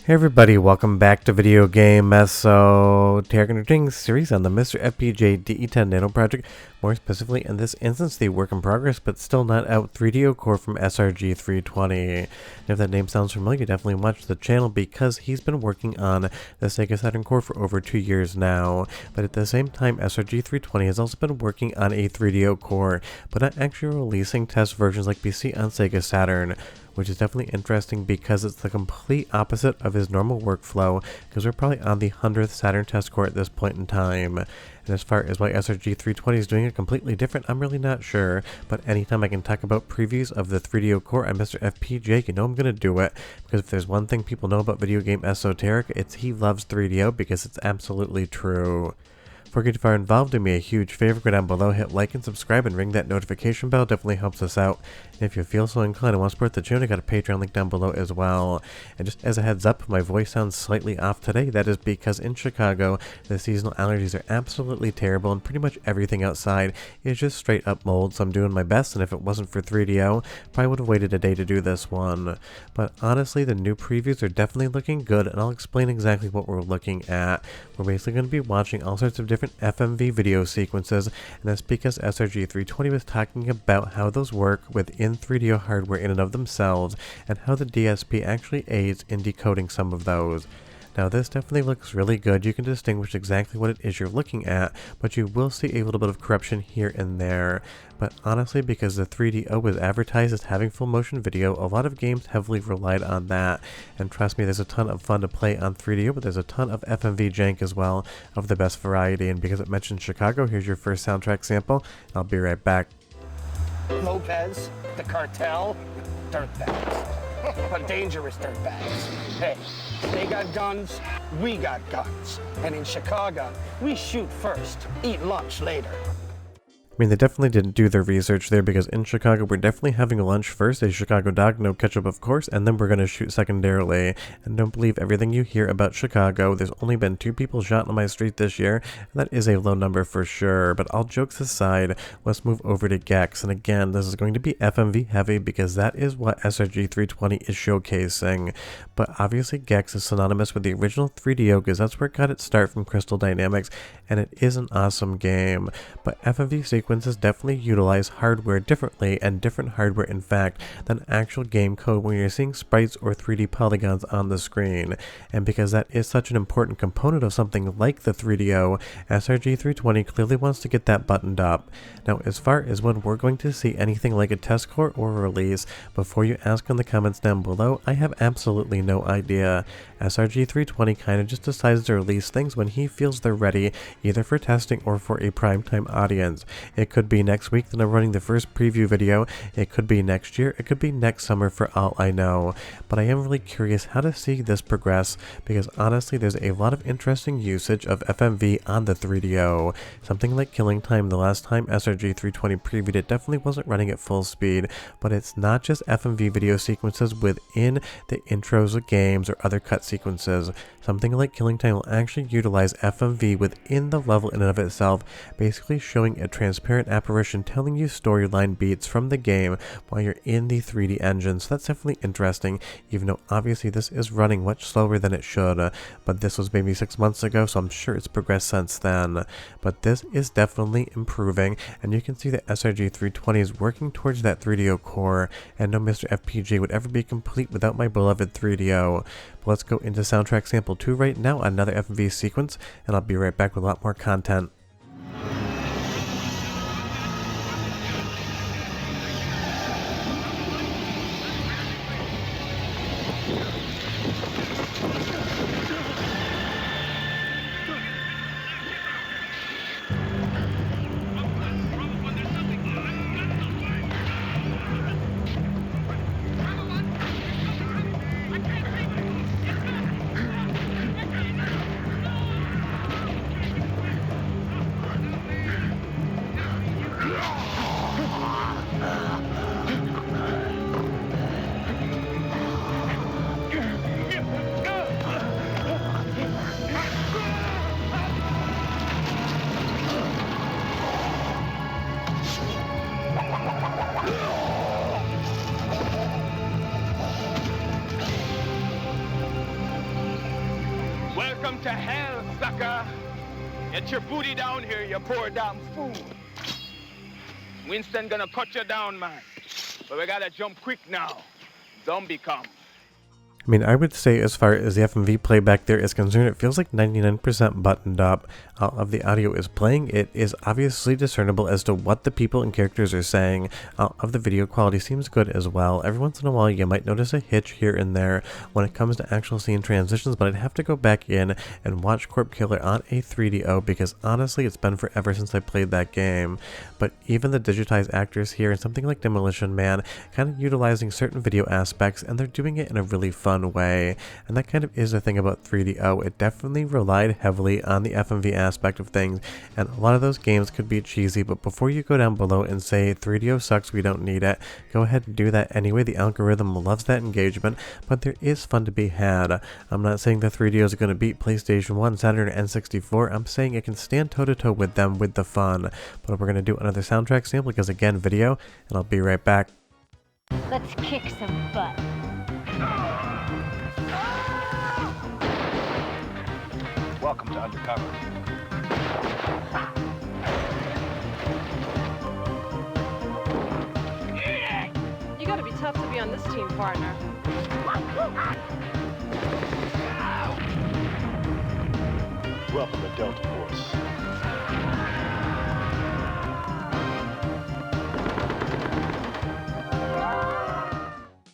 Hey everybody, welcome back to Video Game So today we're going to be doing a series on the MiSTer FPGA DE10 Nano project, more specifically in this instance the work in progress but still not out 3DO core from Srg320. And if that name sounds familiar, definitely watch the channel because he's been working on the Sega Saturn core for over 2 years now. But at the same time, Srg320 has also been working on a 3DO core, but not actually releasing test versions like we see on Sega Saturn, which is definitely interesting because it's the complete opposite of his normal workflow, because we're probably on the 100th Saturn test core at this point in time. And as far as why Srg320 is doing it completely different, I'm really not sure, but anytime I can talk about previews of the 3DO core on MiSTer FPGA, you know I'm going to do it, because if there's one thing people know about Video Game Esoteric, it's he loves 3DO because it's absolutely true. Before we get too far involved, do me a huge favor, go down below, hit like and subscribe, and ring that notification bell. Definitely helps us out. And if you feel so inclined and want to support the channel, I got a Patreon link down below as well. And just as a heads up, my voice sounds slightly off today. That is because in Chicago, the seasonal allergies are absolutely terrible, and pretty much everything outside is just straight up mold. So I'm doing my best, and if it wasn't for 3DO, probably would have waited a day to do this one. But honestly, the new previews are definitely looking good, and I'll explain exactly what we're looking at. We're basically going to be watching all sorts of different FMV video sequences, and that's because Srg320 was talking about how those work within 3DO hardware in and of themselves, and how the DSP actually aids in decoding some of those. Now this definitely looks really good. You can distinguish exactly what it is you're looking at, but you will see a little bit of corruption here and there. But honestly, because the 3DO was advertised as having full motion video, a lot of games heavily relied on that. And trust me, there's a ton of fun to play on 3DO, but there's a ton of FMV jank as well, of the best variety. And because it mentioned Chicago, here's your first soundtrack sample. I'll be right back. Lopez, the cartel, dirtbags. But dangerous dirtbags. Hey, they got guns, we got guns. And in Chicago, we shoot first, eat lunch later. I mean, they definitely didn't do their research there, because in Chicago, we're definitely having lunch first, a Chicago dog, no ketchup of course, and then we're going to shoot secondarily. And don't believe everything you hear about Chicago. There's only been 2 people shot on my street this year, and that is a low number for sure. But all jokes aside, let's move over to Gex. And again, this is going to be FMV heavy, because that is what Srg320 is showcasing. But obviously Gex is synonymous with the original 3DO, because that's where it got its start from Crystal Dynamics, and it is an awesome game. But FMV sequences definitely utilize hardware differently, and different hardware in fact, than actual game code when you're seeing sprites or 3D polygons on the screen. And because that is such an important component of something like the 3DO, Srg320 clearly wants to get that buttoned up. Now as far as when we're going to see anything like a test core or a release, before you ask in the comments down below, I have absolutely no idea. Srg320 kind of just decides to release things when he feels they're ready, either for testing or for a primetime audience. It could be next week that I'm running the first preview video, it could be next year, it could be next summer for all I know. But I am really curious how to see this progress, because honestly there's a lot of interesting usage of FMV on the 3DO. Something like Killing Time, the last time Srg320 previewed it, definitely wasn't running at full speed, but it's not just FMV video sequences within the intros of games or other cut sequences. Something like Killing Time will actually utilize FMV within the level in and of itself, basically showing a transparent apparition telling you storyline beats from the game while you're in the 3D engine. So that's definitely interesting, even though obviously this is running much slower than it should, but this was maybe 6 months ago, so I'm sure it's progressed since then. But this is definitely improving, and you can see that Srg320 is working towards that 3DO core, and no MiSTer FPGA would ever be complete without my beloved 3DO. But let's go into soundtrack sample 2 right now, another FMV sequence, and I'll be right back with a lot more content. Welcome to hell, sucker. Get your booty down here, you poor damn fool. Winston gonna cut you down, man. But we gotta jump quick now. Zombie come. I mean, I would say as far as the FMV playback there is concerned, it feels like 99% buttoned up. All of the audio is playing. It is obviously discernible as to what the people and characters are saying. All of the video quality seems good as well. Every once in a while you might notice a hitch here and there when it comes to actual scene transitions, but I'd have to go back in and watch Corp Killer on a 3DO because honestly it's been forever since I played that game. But even the digitized actors here in something like Demolition Man kind of utilizing certain video aspects, and they're doing it in a really fun way, and that kind of is the thing about 3DO. It definitely relied heavily on the FMV aspect of things, and a lot of those games could be cheesy, but before you go down below and say 3DO sucks, we don't need it, go ahead and do that anyway. The algorithm loves that engagement, but there is fun to be had. I'm not saying the 3DO is going to beat PlayStation 1, Saturn, and N64. I'm saying it can stand toe-to-toe with them with the fun. But we're going to do another soundtrack sample because again, video, and I'll be right back. Let's kick some butt. Welcome to Undercover. You gotta be tough to be on this team, partner. Welcome to Delta Force.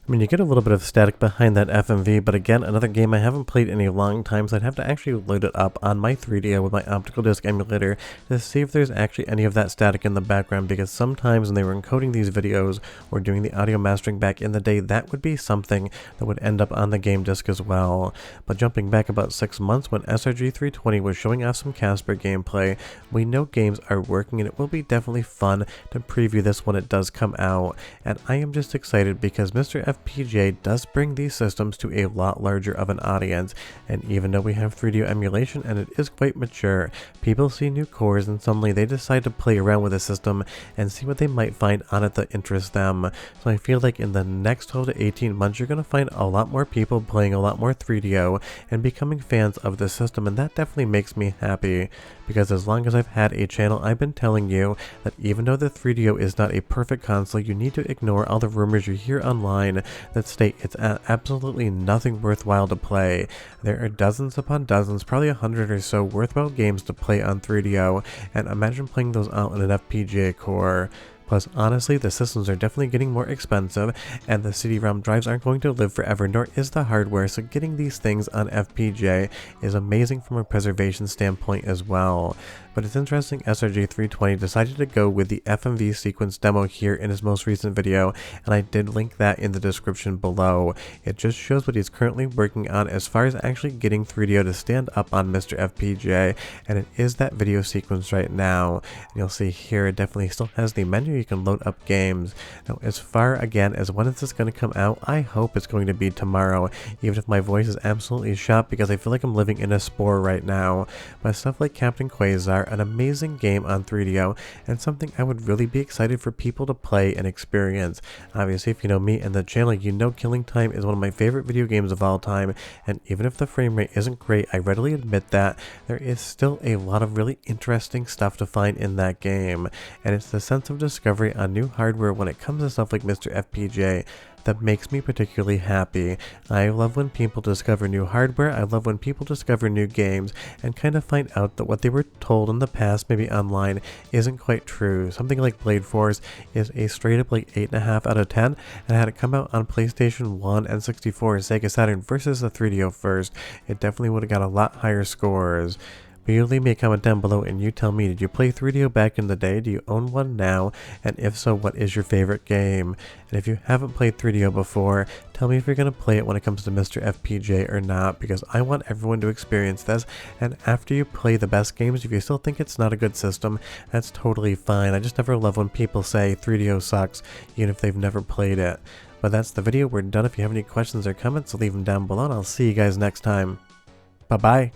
I mean, you get a little bit of static behind that FMV, but again, another game I haven't played in a long time, so I'd have to actually load it up on my 3DO with my optical disc emulator to see if there's actually any of that static in the background, because sometimes when they were encoding these videos or doing the audio mastering back in the day, that would be something that would end up on the game disc as well. But jumping back about 6 months when Srg320 was showing off some Casper gameplay, we know games are working and it will be definitely fun to preview this when it does come out. And I am just excited because MiSTer FPGA does bring these systems to a lot larger of an audience, and even though we have 3D emulation and it is quite mature, people see new cores and suddenly they decide to play around with the system and see what they might find on it that interests them. So I feel like in the next 12 to 18 months you're going to find a lot more people playing a lot more 3DO and becoming fans of the system, and that definitely makes me happy, because as long as I've had a channel, I've been telling you that even though the 3DO is not a perfect console, you need to ignore all the rumors you hear online that state it's absolutely nothing worthwhile to play. There are dozens upon dozens, probably 100 or so worthwhile games to play on 3DO, and imagine playing those out in an FPGA core. Plus, honestly, the systems are definitely getting more expensive, and the CD-ROM drives aren't going to live forever, nor is the hardware, so getting these things on FPGA is amazing from a preservation standpoint as well. But it's interesting Srg320 decided to go with the FMV sequence demo here in his most recent video, and I did link that in the description below. It just shows what he's currently working on as far as actually getting 3DO to stand up on MiSTer FPGA, and it is that video sequence right now. And you'll see here it definitely still has the menu, you can load up games. Now as far again as when is this going to come out, I hope it's going to be tomorrow, even if my voice is absolutely shot because I feel like I'm living in a spore right now. But stuff like Captain Quasar, an amazing game on 3DO, and something I would really be excited for people to play and experience. Obviously, if you know me and the channel, you know Killing Time is one of my favorite video games of all time, and even if the frame rate isn't great, I readily admit that, there is still a lot of really interesting stuff to find in that game, and it's the sense of discovery on new hardware when it comes to stuff like MiSTer FPGA that makes me particularly happy. I love when people discover new hardware, I love when people discover new games and kind of find out that what they were told in the past, maybe online, isn't quite true. Something like Blade Force is a straight up like 8.5 out of 10, and had it come out on PlayStation 1, N64, and Sega Saturn versus the 3DO first, it definitely would have got a lot higher scores. But you leave me a comment down below and you tell me, did you play 3DO back in the day? Do you own one now? And if so, what is your favorite game? And if you haven't played 3DO before, tell me if you're going to play it when it comes to MiSTer FPGA or not, because I want everyone to experience this. And after you play the best games, if you still think it's not a good system, that's totally fine. I just never love when people say 3DO sucks, even if they've never played it. But that's the video. We're done. If you have any questions or comments, leave them down below, and I'll see you guys next time. Bye-bye.